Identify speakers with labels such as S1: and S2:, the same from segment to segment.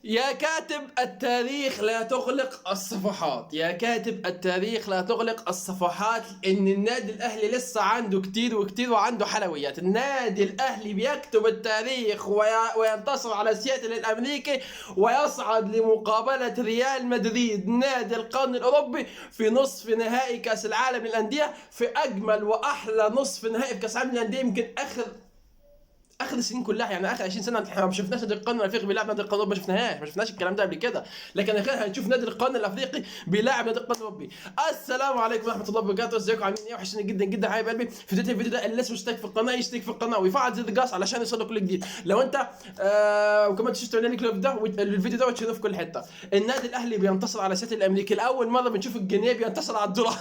S1: يا كاتب التاريخ لا تغلق الصفحات، يا كاتب التاريخ لا تغلق الصفحات، ان النادي الاهلي لسه عنده كتير وكتير وعنده حلويات. النادي الاهلي بيكتب التاريخ وينتصر على سياتل الامريكي ويصعد لمقابلة ريال مدريد نادي القرن الاوروبي في نصف نهائي كاس العالم للاندية، في اجمل واحلى نصف نهائي في كاس العالم للاندية يمكن اخر السنين كلها. يعني اخر 20 سنه احنا ما شفناش نادي القرن الافريقي بيلعب نادي القرن الاوروبي، ما شفناش الكلام ده قبل كده. لكن اخيرا هنشوف نادي القرن الافريقي بيلاعب نادي القرن الاوروبي. السلام عليكم ورحمه الله وبركاته، ازيكم عاملين ايه؟ وحشني جدا جدا حبايب قلبي. في بدايه الفيديو ده اللي لسه مشترك في القناه يشترك في القناه ويفعل زر الجرس علشان يوصله كل جديد. لو انت وكمان تشترك لي الفيديو ده وتشوفه في كل حته. النادي الاهلي بينتصر على سيتي الامريكي، لاول مره بنشوف الجنيه بينتصر على الدولار.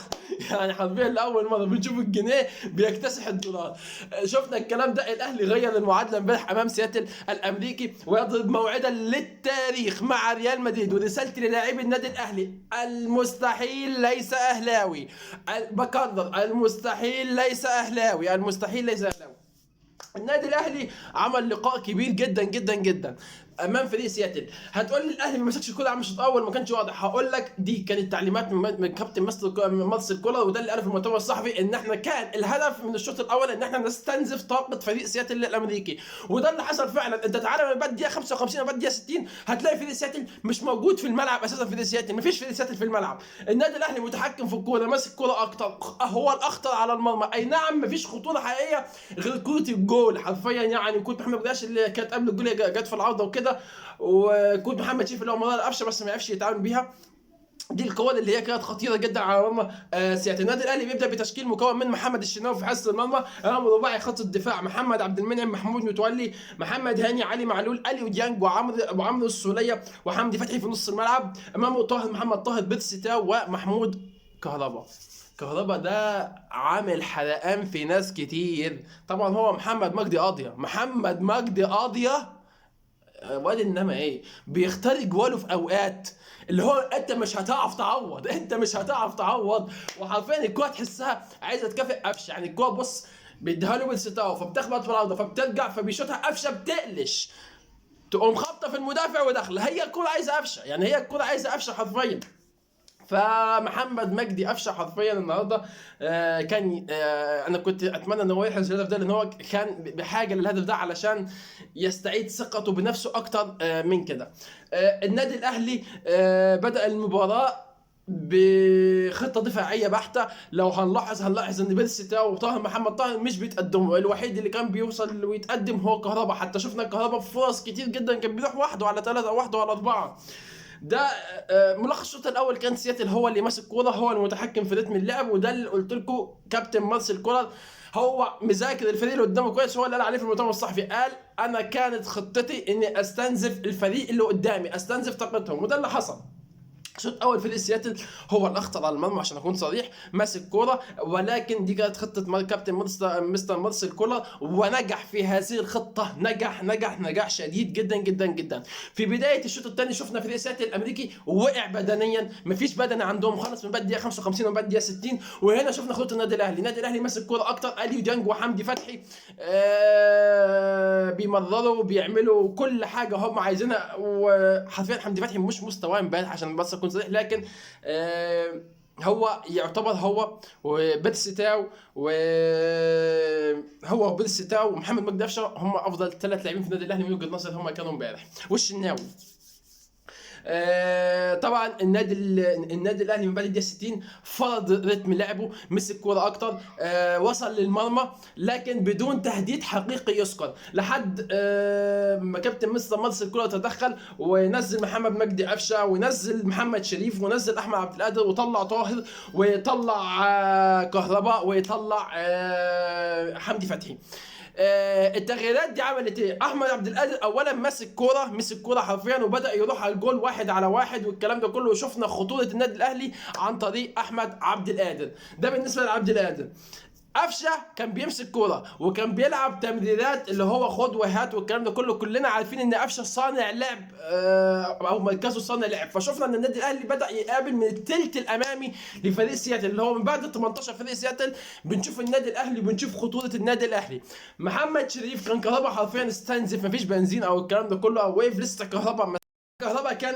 S1: يعني حرفيا لاول مره بنشوف الجنيه بيكتسح الدولار. شفنا الكلام ده، الاهلي غير المعادله امبارح امام سياتل الامريكي ويضرب موعدا للتاريخ مع ريال مدريد. ورسالتي للاعبي النادي الاهلي: المستحيل ليس اهلاوي. بكرر، المستحيل ليس اهلاوي، المستحيل ليس اهلاوي. النادي الاهلي عمل لقاء كبير جدا جدا جدا امام فريق سياتل. هتقول لي الاهلي ما مسكش الكوره عم الشوط الاول ما كانش واضح. هقول لك دي كانت تعليمات من كابتن مارسيل كولر، وده اللي قاله في المؤتمر الصحفي، ان احنا كان الهدف من الشوط الاول ان احنا نستنزف طاقه فريق سياتل الامريكي. وده اللي حصل فعلا. انت تعالى من بعد دقيقه 55 وبعد دقيقه 60 هتلاقي فريق سياتل مش موجود في الملعب اساسا. فريق سياتل مفيش فريق سياتل في الملعب. النادي الاهلي متحكم في الكوره، ماسك الكوره اكتر، هو الاخطر على المرمى. اي نعم مفيش خطوره حقيقيه غير كره الجول حرفيا. يعني كره محمد قداش اللي كانت قبل الجول جت في العارضه وكده، وكود محمد شريف اللي هو مرار قفشه بس ما يعرفش يتعامل بيها. دي القوات اللي هي كانت خطيره جدا على مرمى سياتل. النادي الاهلي بيبدا بتشكيل مكون من محمد الشناوي في حراسه المرمى، امام رباعي خط الدفاع: محمد عبد المنعم، محمود متولي، محمد هاني، علي معلول، اليو ديانج، وعمرو السوليه، وحمدي فتحي في نص الملعب. امامه طاهر محمد طاهر، بيرسيتاو، ومحمود كهربا. كهربا ده عامل حرقان في ناس كتير. طبعا هو محمد مجدي قاضيه، محمد مجدي قاضيه واد، انما ايه بيختار جواله في اوقات اللي هو انت مش هتعرف تعوض، انت مش هتعرف تعوض. وحرفيا الكوره تحسها عايزه تكافئ قفشه. يعني الكوره بص بيديها له بالستاو فبتخبط في الارض فبترجع فبيشوطها قفشه بتقلش تقوم خابطه في المدافع وداخله. هي الكوره عايزه قفشه، يعني هي الكوره عايزه قفشه حرفيا. فمحمد مجدي قفشه حرفيا النهارده كان انا كنت اتمنى ان هو يحرز الهدف ده، لان هو كان بحاجه للهدف ده علشان يستعيد ثقته بنفسه اكتر من كده. النادي الاهلي بدأ المباراه بخطه دفاعيه بحته. لو هنلاحظ ان بيرسيتاو وطاهر محمد طاهر مش بيتقدموا. الوحيد اللي كان بيوصل ويتقدم هو كهربا. حتى شفنا كهربا في فرص كتير جدا كان بيروح وحده على ثلاثه او وحده على اربعه. ده ملخص الشوط الاول كان سياتل هو اللي ماسك كوره، هو المتحكم في رتم اللعب. وده اللي قلت لكم كابتن مارسيل كولر هو مذاكر الفريق اللي قدامه كويس. هو اللي قال عليه في المؤتمر الصحفي، قال انا كانت خطتي اني استنزف الفريق اللي قدامي، استنزف طاقتهم، وده اللي حصل. الشوط الاول فريق سياتل هو الاخطر على المرمى عشان اكون صريح، ماسك كوره. ولكن دي كانت خطه كابتن مستر مارسيل كولر، ونجح في هذه الخطه، نجح شديد جدا جدا جدا. في بدايه الشوط الثاني شفنا فريق سياتل الامريكي وقع بدنيا، مفيش بدني عندهم خالص من بعد دقيقه 55 ومن بعد دقيقه 60. وهنا شفنا خطه النادي الاهلي ماسك كوره اكتر، اليو ديانج وحمدي فتحي بيمرروا بيعملوا كل حاجه هم عايزينها. وحرفيا حمدي فتحي مش مستواه امبارح عشان بس اكون صريح. لكن هو يعتبر هو وبيرسيتاو وبيرسيتاو ومحمد مجدي قفشه هم افضل ثلاث لاعبين في النادي الاهلي من وجهه نظري هم كانوا امبارح. والشناوي طبعا النادي الاهلي من بعد الدقيقه 60 فرض رتم لعبه، مسك كوره اكتر، وصل للمرمى لكن بدون تهديد حقيقي يذكر لحد ما كابتن مستر مارسيل كولر تدخل ونزل محمد مجدي قفشه ونزل محمد شريف ونزل احمد عبد القادر وطلع طاهر ويطلع كهرباء ويطلع حمدي فتحي. التغييرات دي عملت ايه؟ احمد عبد القادر اولا مسك كوره حرفيا وبدا يروح على الجول واحد على واحد والكلام ده كله. وشفنا خطوره النادي الاهلي عن طريق احمد عبد القادر. ده بالنسبه لعبد القادر. قفشه كان بيمسك كوره وكان بيلعب تمريرات اللي هو خد وهات والكلام ده كله. كلنا عارفين ان قفشه صانع لعب او مركزه صانع لعب. فشفنا ان النادي الاهلي بدا يقابل من الثلث الامامي لفريق سياتل اللي هو من بعد ال 18 فريق سياتل. بنشوف النادي الاهلي، بنشوف خطوره النادي الاهلي. محمد شريف كان كهربا حرفيا استنزف، مفيش بنزين او الكلام ده كله او ويف لسه كهربا الكهرباء كان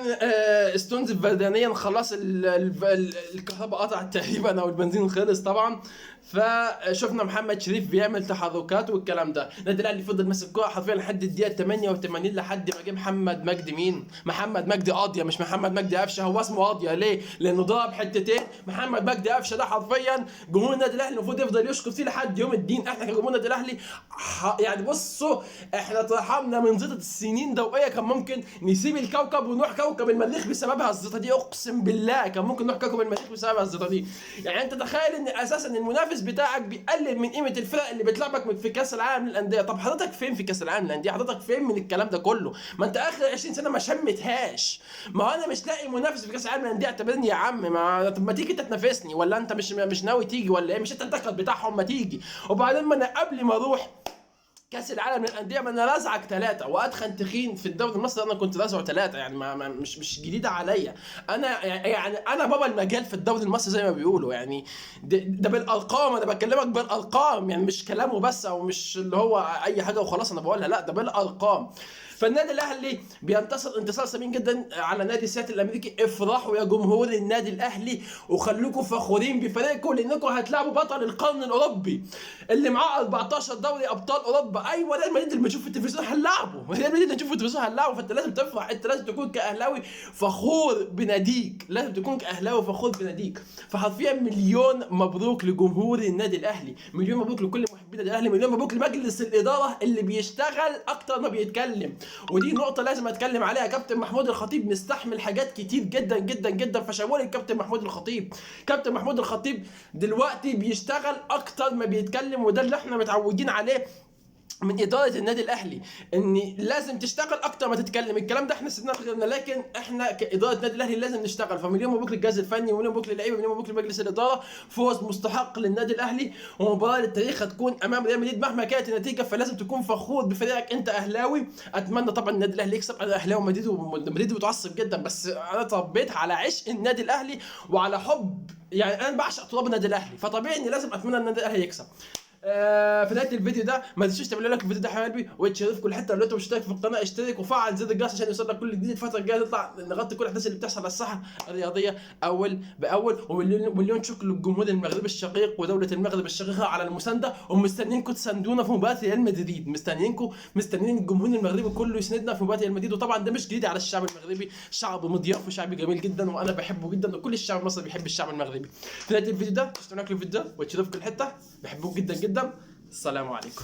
S1: استنزف بدنيا خلاص، الكهرباء قطعت تقريبا او البنزين خلص طبعا. فشفنا محمد شريف بيعمل تحركات والكلام ده. النادي الاهلي فضل ماسك الكوره حرفيا لحد الدقيقه 88 لحد ما جه محمد مجدي. مين؟ محمد مجدي قاضيه، مش محمد مجدي قفشه. هو اسمه قاضيه ليه؟ لانه ضرب حتتين. محمد مجدي قفشه ده حرفيا جمهور النادي الاهلي المفروض يفضل يشكر فيه لحد يوم الدين. احنا كجمهور النادي الاهلي يعني بصوا، احنا اترحمنا من زيطه السنين ضوئيه. كان ممكن نسيب الكوكب ونروح كوكب المريخ بسببها الزيطه دي، اقسم بالله كان ممكن نروح كوكب المريخ بسببها الزيطه دي. يعني انت تخيل ان اساسا المنافس بتاعك بيقلل من قيمه الفرق اللي بتلعبك في كاس العالم للانديه. طب حضرتك فين في كاس العالم للانديه؟ حضرتك فين من الكلام ده كله؟ ما انت اخر 20 سنه ما شمتهاش. ما هو انا مش لاقي منافس في كاس العالم للانديه. اعتبرني يا عم، ما تيجي انت تنافسني، ولا انت مش ناوي تيجي ولا ايه؟ مش انت الدخل بتاعهم، ما تيجي. وبعدين ما انا قبل ما اروح كاس العالم للانديه ما انا رازعك 3 وادخن تخين في الدوري المصري. انا كنت رازعه 3 يعني مش جديده عليا. يعني انا بابا المجال في الدوري المصري زي ما بيقولوا يعني. ده بالارقام، انا بكلمك بالارقام يعني، مش كلامه بس او مش اللي هو اي حاجه وخلاص انا بقولها، لا ده بالارقام. فالنادي الاهلي بينتصر انتصار ثمين جدا على نادي سياتل الامريكي. افرحوا يا جمهور النادي الاهلي وخلوكم فخورين بفريقكم، لانكم هتلعبوا بطل القرن الاوروبي اللي معاه 14 دوري ابطال اوروبا. ايوه ريال مدريد اللي بنشوفه في التلفزيون هنلعبه، ريال مدريد اللي نشوفه في التلفزيون هنلعبه. فانت لازم تفرح، انت لازم تكون كاهلاوي فخور بناديك، لازم تكون كاهلاوي فخور بناديك. فحرفيا مليون مبروك لجمهور النادي الاهلي، مليون مبروك لكل محبين النادي الاهلي، مليون مبروك لمجلس الاداره اللي بيشتغل اكتر ما بيتكلم. ودي نقطة لازم اتكلم عليها. كابتن محمود الخطيب مستحمل حاجات كتير جدا جدا جدا، فشابوه الكابتن محمود الخطيب. كابتن محمود الخطيب دلوقتي بيشتغل اكتر ما بيتكلم، وده اللي احنا متعودين عليه من اداره النادي الاهلي، ان لازم تشتغل اكتر ما تتكلم. الكلام ده احنا سيبناه في غيرنا، لكن احنا كاداره النادي الاهلي لازم نشتغل. فمليون مبروك للجهاز الفني، ومليون مبروك للعيبه، ومليون مبروك لمجلس الاداره. فوز مستحق للنادي الاهلي، ومباراه للتاريخ هتكون امام ريال مدريد مهما كانت النتيجه. فلازم تكون فخور بفريقك، انت اهلاوي. اتمنى طبعا النادي الاهلي يكسب. انا اهلاوي ومدريد متعصب جدا، بس انا اتربيت على عشق النادي الاهلي وعلى حب، يعني انا بعشق تراب النادي الاهلي، فطبيعي اني لازم اتمنى النادي الاهلي يكسب. في نهايه الفيديو ده ما تنسوش تعملوا لايك الفيديو ده يا حبايبي، وتشتركوا في كل حته. لو انتم مشترك في القناه اشترك وفعل زر الجرس عشان يوصلك كل جديد. الفتره الجايه نطلع نغطي كل الاحداث اللي بتحصل على الساحه الرياضيه اول باول. ومليون شكر للجمهور المغربي الشقيق ودوله المغرب الشقيقه على المسانده، ومستنيينكم تساندونا في مباراه ريال مدريد. مستنيين الجمهور المغربي كله يساندنا في مباراه ريال مدريد. وطبعا ده مش جديد على الشعب المغربي، شعب مضياف وشعب جميل جدا وانا بحبه جدا، وكل الشعب المصري بيحب الشعب المغربي. في نهايه الفيديو ده اشتركوا في الفيديو وتشتركوا في كل حته، بحبوك جدا جدا. السلام عليكم.